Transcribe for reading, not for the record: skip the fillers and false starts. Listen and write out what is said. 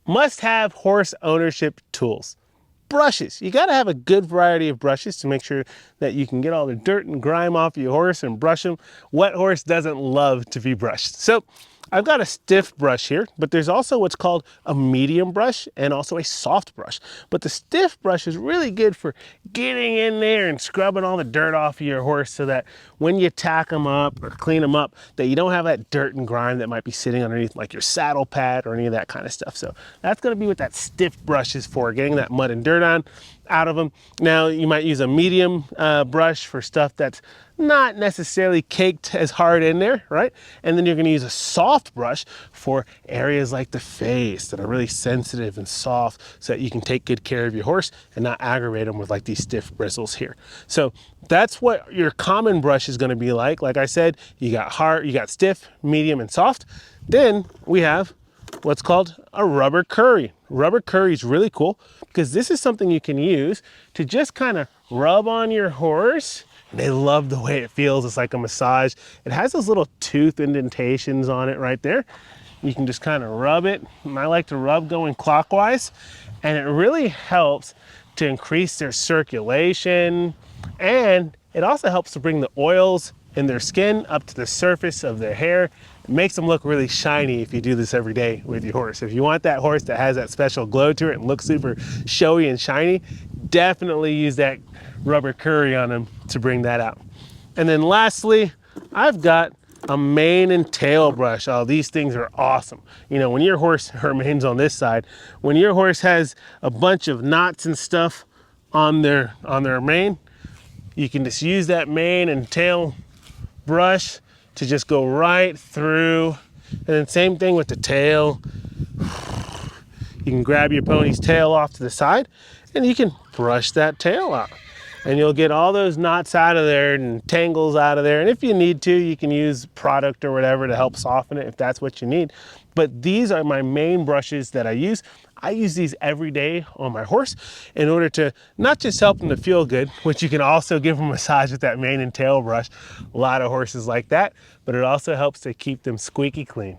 Must-have horse ownership tools. Brushes. You got to have a good variety of brushes to make sure that you can get all the dirt and grime off your horse and brush them. What horse doesn't love to be brushed? So I've got a stiff brush here, but there's also what's called a medium brush and also a soft brush. But the stiff brush is really good for getting in there and scrubbing all the dirt off of your horse so that when you tack them up or clean them up, that you don't have that dirt and grime that might be sitting underneath like your saddle pad or any of that kind of stuff. So that's going to be what that stiff brush is for, getting that mud and dirt out of them. Now you might use a medium brush for stuff that's not necessarily caked as hard in there, right? And then you're going to use a soft brush for areas like the face that are really sensitive and soft so that you can take good care of your horse and not aggravate them with like these stiff bristles here. So that's what your common brush is going to be like. Like I said, you got hard, you got stiff, medium, and soft. Then we have what's called a rubber curry. Rubber curry is really cool because this is something you can use to just kind of rub on your horse. They love the way it feels. It's like a massage. It has those little tooth indentations on it right there. You can just kind of rub it. And I like to rub going clockwise, and it really helps to increase their circulation, and it also helps to bring the oils in their skin up to the surface of their hair. It makes them look really shiny if you do this every day with your horse. If you want that horse that has that special glow to it and looks super showy and shiny, definitely use that rubber curry on them to bring that out. And then lastly, I've got a mane and tail brush. Oh, these things are awesome. You know, when your horse, her mane's on this side, when your horse has a bunch of knots and stuff on their mane, you can just use that mane and tail brush to just go right through. And then same thing with the tail. You can grab your pony's tail off to the side and you can brush that tail out. And you'll get all those knots out of there and tangles out of there. And if you need to, you can use product or whatever to help soften it if that's what you need. But these are my main brushes that I use. I use these every day on my horse in order to not just help them to feel good, which you can also give them a massage with that mane and tail brush. A lot of horses like that, but it also helps to keep them squeaky clean.